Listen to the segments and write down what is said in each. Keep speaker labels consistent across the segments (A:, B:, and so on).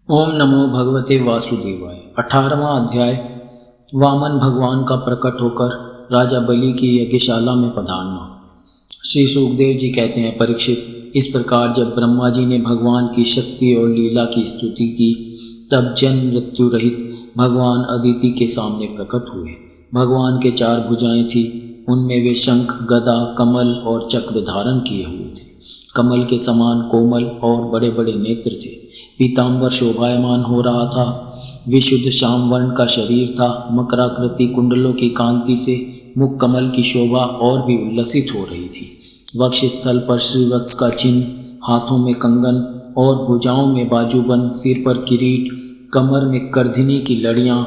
A: ओम नमो भगवते वासुदेवाय। 18वां अध्याय। वामन भगवान का प्रकट होकर राजा बलि की यज्ञशाला में पधारना। श्री सुखदेव जी कहते हैं, परीक्षित, इस प्रकार जब ब्रह्मा जी ने भगवान की शक्ति और लीला की स्तुति की, तब जन्म मृत्यु रहित भगवान अदिति के सामने प्रकट हुए। भगवान के 4 भुजाएं थी, उनमें वे शंख, गदा, कमल और चक्र धारण किए हुए थे। कमल के समान कोमल और बड़े बड़े नेत्र थे। पीताम्बर शोभायमान हो रहा था। विशुद्ध श्याम वर्ण का शरीर था। मकराकृति कुंडलों की कांति से मुख कमल की शोभा और भी उल्लसित हो रही थी। वक्षस्थल पर श्रीवत्स का चिन्ह, हाथों में कंगन और भुजाओं में बाजूबंद, सिर पर किरीट, कमर में करधिनी की लड़ियां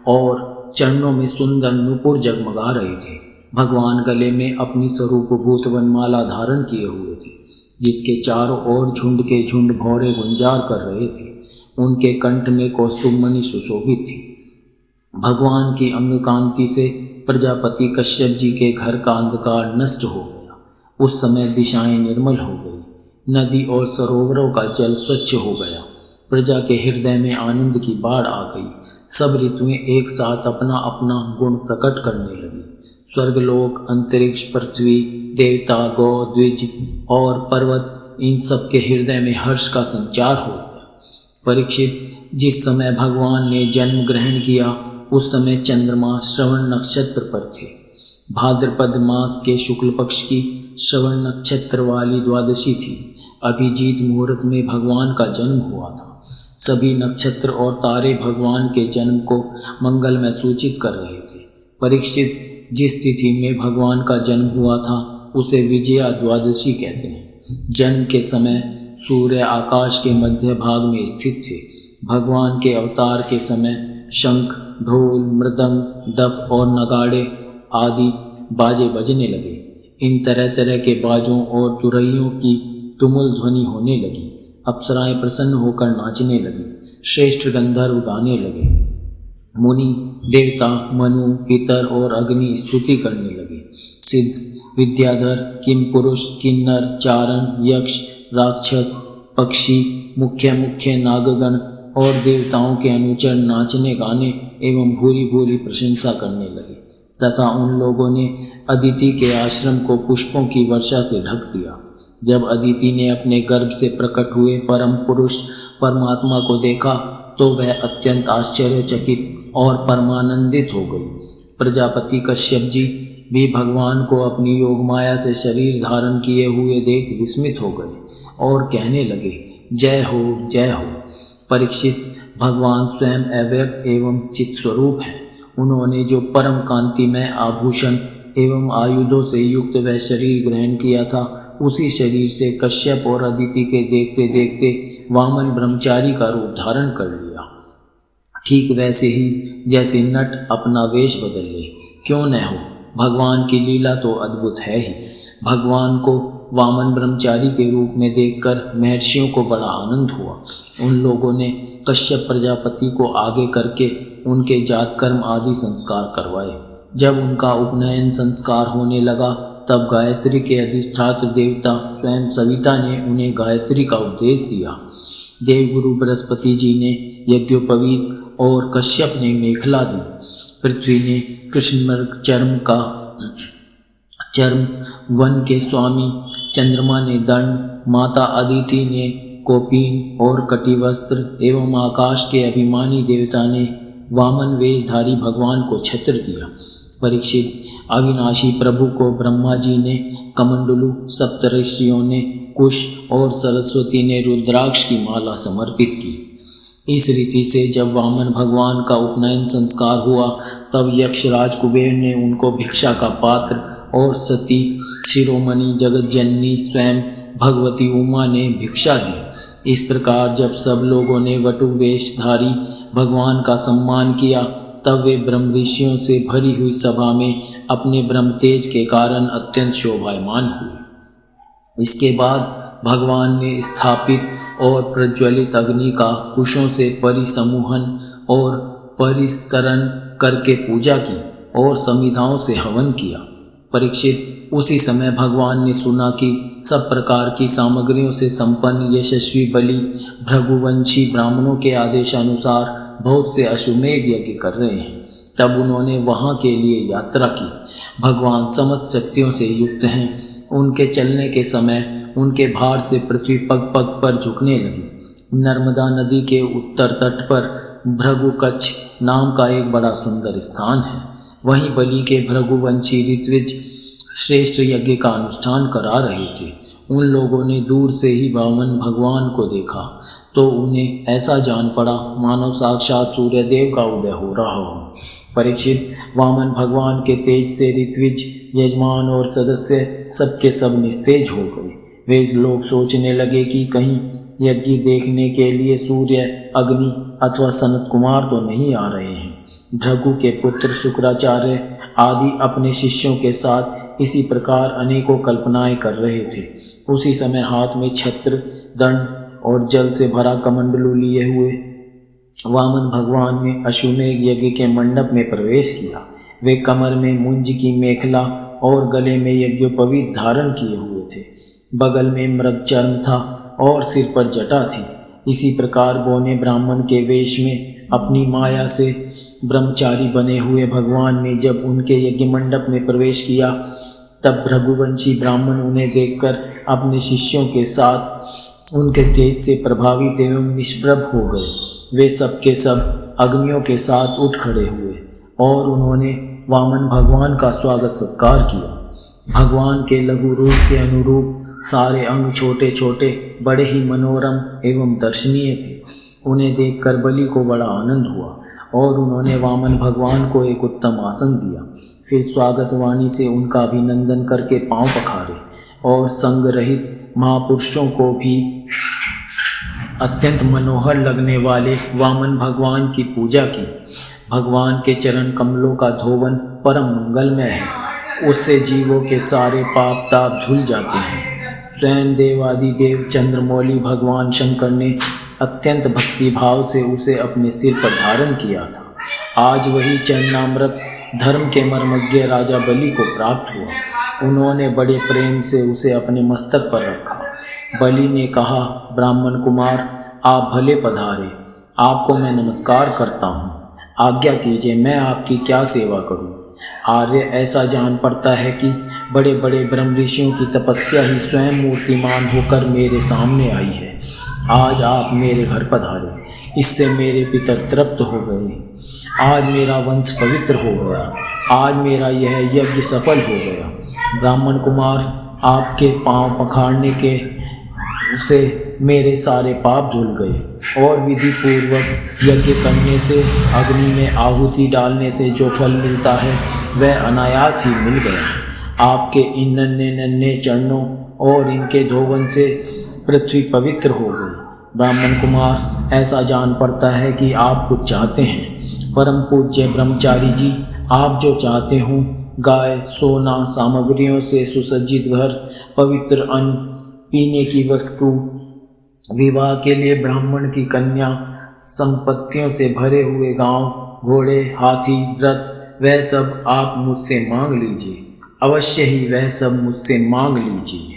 A: और चरणों में सुंदर नुपुर जगमगा रहे थे। भगवान गले में अपनी स्वरूपभूत वनमाला धारण किए हुए थे, जिसके चारों ओर झुंड के झुंड भौरे गुंजार कर रहे थे। उनके कंठ में कौस्तुभमणि सुशोभित थी। भगवान की अंग कांति से प्रजापति कश्यप जी के घर का अंधकार नष्ट हो गया। उस समय दिशाएं निर्मल हो गई। नदी और सरोवरों का जल स्वच्छ हो गया। प्रजा के हृदय में आनंद की बाढ़ आ गई। सब ऋतुएं एक साथ अपना अपना गुण प्रकट करने लगी। स्वर्गलोक, अंतरिक्ष, पृथ्वी, देवता, गौ, द्विज और पर्वत, इन सब के हृदय में हर्ष का संचार हो गया। परीक्षित, जिस समय भगवान ने जन्म ग्रहण किया, उस समय चंद्रमा श्रवण नक्षत्र पर थे। भाद्रपद मास के शुक्ल पक्ष की श्रवण नक्षत्र वाली द्वादशी थी। अभिजीत मुहूर्त में भगवान का जन्म हुआ था। सभी नक्षत्र और तारे भगवान के जन्म को मंगल में सूचित कर रहे थे। परीक्षित, जिस तिथि में भगवान का जन्म हुआ था, उसे विजया द्वादशी कहते हैं। जन्म के समय सूर्य आकाश के मध्य भाग में स्थित थे। भगवान के अवतार के समय शंख, ढोल, मृदंग, दफ और नगाड़े आदि बाजे बजने लगे। इन तरह तरह के बाजों और तुरहियों की तुमुल ध्वनि होने लगी। अप्सराएं प्रसन्न होकर नाचने लगी। श्रेष्ठ गंधर्व गाने लगे। मुनि, देवता, मनु, पितर और अग्नि स्तुति करने लगे। सिद्ध, विद्याधर, किम पुरुष, किन्नर, चारण, यक्ष, राक्षस, पक्षी, मुख्य नागगण और देवताओं के अनुचर नाचने गाने एवं भूरी भूरी प्रशंसा करने लगे। तथा उन लोगों ने अदिति के आश्रम को पुष्पों की वर्षा से ढक दिया। जब अदिति ने अपने गर्भ से प्रकट हुए परम पुरुष परमात्मा को देखा, तो वह अत्यंत आश्चर्यचकित और परमानंदित हो गई। प्रजापति कश्यप जी भी भगवान को अपनी योगमाया से शरीर धारण किए हुए देख विस्मित हो गए और कहने लगे, जय हो, जय हो। परीक्षित, भगवान स्वयं अव्यक्त एवं चित स्वरूप है। उन्होंने जो परम कांतिमय आभूषण एवं आयुधों से युक्त वह शरीर ग्रहण किया था, उसी शरीर से कश्यप और अदिति के देखते देखते वामन ब्रह्मचारी का रूप धारण कर लिया। ठीक वैसे ही जैसे नट अपना वेश बदल ले, क्यों न हो। भगवान की लीला तो अद्भुत है ही। भगवान को वामन ब्रह्मचारी के रूप में देखकर महर्षियों को बड़ा आनंद हुआ। उन लोगों ने कश्यप प्रजापति को आगे करके उनके जात कर्म आदि संस्कार करवाए। जब उनका उपनयन संस्कार होने लगा, तब गायत्री के अधिष्ठात्र देवता स्वयं सविता ने उन्हें गायत्री का उपदेश दिया। देवगुरु बृहस्पति जी ने यज्ञोपवीत और कश्यप ने मेखला दी। पृथ्वी ने कृष्णमृग चर्म, वन के स्वामी चंद्रमा ने दंड, माता अदिति ने कौपीन और कटिवस्त्र एवं आकाश के अभिमानी देवता ने वामन वेशधारी भगवान को छत्र दिया। परीक्षित, अविनाशी प्रभु को ब्रह्मा जी ने कमंडलू, सप्तऋषियों ने कुश और सरस्वती ने रुद्राक्ष की माला समर्पित की। इस रीति से जब वामन भगवान का उपनयन संस्कार हुआ, तब यक्षराज कुबेर ने उनको भिक्षा का पात्र और सती शिरोमणि जगतजननी स्वयं भगवती उमा ने भिक्षा दी। इस प्रकार जब सब लोगों ने वटु वेशधारी भगवान का सम्मान किया, तब वे ब्रह्म ऋषियों से भरी हुई सभा में अपने ब्रह्म तेज के कारण अत्यंत शोभायमान हुए। इसके बाद भगवान ने स्थापित और प्रज्वलित अग्नि का कुशों से परिसमूहन और परिस्तरण करके पूजा की और समिधाओं से हवन किया। परीक्षित, उसी समय भगवान ने सुना कि सब प्रकार की सामग्रियों से संपन्न यशस्वी बलि भृगुवंशी ब्राह्मणों के आदेशानुसार बहुत से अश्वमेध यज्ञ कर रहे हैं। तब उन्होंने वहाँ के लिए यात्रा की। भगवान समस्त शक्तियों से युक्त हैं। उनके चलने के समय उनके भार से पृथ्वी पग पग पर झुकने लगी। नर्मदा नदी के उत्तर तट पर भृगुकच्छ नाम का एक बड़ा सुंदर स्थान है। वहीं बलि के भृगुवंशी ऋत्विज श्रेष्ठ यज्ञ का अनुष्ठान करा रहे थे। उन लोगों ने दूर से ही वामन भगवान को देखा तो उन्हें ऐसा जान पड़ा मानो साक्षात सूर्यदेव का उदय हो रहा हो। परीक्षित, वामन भगवान के तेज से ऋत्विज, यजमान और सदस्य सबके सब निस्तेज हो गए। वे लोग सोचने लगे कि कहीं यज्ञ देखने के लिए सूर्य, अग्नि अथवा सनत कुमार तो नहीं आ रहे हैं। भृगु के पुत्र शुक्राचार्य आदि अपने शिष्यों के साथ इसी प्रकार अनेकों कल्पनाएं कर रहे थे। उसी समय हाथ में छत्र, दंड और जल से भरा कमंडलू लिए हुए वामन भगवान ने अश्वमेध यज्ञ के मंडप में प्रवेश किया। वे कमर में मुंज की मेखला और गले में यज्ञोपवीत धारण किए हुए थे। बगल में मृग चर्म था और सिर पर जटा थी। इसी प्रकार बौने ब्राह्मण के वेश में अपनी माया से ब्रह्मचारी बने हुए भगवान ने जब उनके यज्ञ मंडप में प्रवेश किया, तब भृगुवंशी ब्राह्मण उन्हें देखकर अपने शिष्यों के साथ उनके तेज से प्रभावित एवं निष्प्रभ हो गए। वे सब के सब अग्नियों के साथ उठ खड़े हुए और उन्होंने वामन भगवान का स्वागत सत्कार किया। भगवान के लघु रूप के अनुरूप सारे अंग छोटे छोटे, बड़े ही मनोरम एवं दर्शनीय थे। उन्हें देखकर बलि को बड़ा आनंद हुआ और उन्होंने वामन भगवान को एक उत्तम आसन दिया। फिर स्वागत वाणी से उनका अभिनंदन करके पांव पखारे और संग रहित महापुरुषों को भी अत्यंत मनोहर लगने वाले वामन भगवान की पूजा की। भगवान के चरण कमलों का धोवन परम मंगलमय है। उससे जीवों के सारे पाप ताप धुल जाते हैं। स्वयं देवादिदेव चंद्रमौली भगवान शंकर ने अत्यंत भक्ति भाव से उसे अपने सिर पर धारण किया था। आज वही चरणामृत धर्म के मर्मज्ञ राजा बलि को प्राप्त हुआ। उन्होंने बड़े प्रेम से उसे अपने मस्तक पर रखा। बलि ने कहा, ब्राह्मण कुमार, आप भले पधारे। आपको मैं नमस्कार करता हूँ। आज्ञा कीजिए, मैं आपकी क्या सेवा करूँ। आर्य, ऐसा जान पड़ता है कि बड़े बड़े ब्रह्म ऋषियों की तपस्या ही स्वयं मूर्तिमान होकर मेरे सामने आई है। आज आप मेरे घर पधारे, इससे मेरे पितर तृप्त हो गए। आज मेरा वंश पवित्र हो गया। आज मेरा यह यज्ञ सफल हो गया। ब्राह्मण कुमार, आपके पांव पखारने के से मेरे सारे पाप धुल गए और विधि पूर्वक यज्ञ करने से, अग्नि में आहुति डालने से जो फल मिलता है वह अनायास ही मिल गया। आपके इन नन्हे नन्हे चरणों और इनके धोवन से पृथ्वी पवित्र हो गई। ब्राह्मण कुमार, ऐसा जान पड़ता है कि आप कुछ चाहते हैं। परम पूज्य ब्रह्मचारी जी, आप जो चाहते हो, गाय, सोना, सामग्रियों से सुसज्जित घर, पवित्र अन्न, पीने की वस्तु, विवाह के लिए ब्राह्मण की कन्या, संपत्तियों से भरे हुए गांव, घोड़े, हाथी, रथ, वह सब आप मुझसे मांग लीजिए। अवश्य ही वह सब मुझसे मांग लीजिए।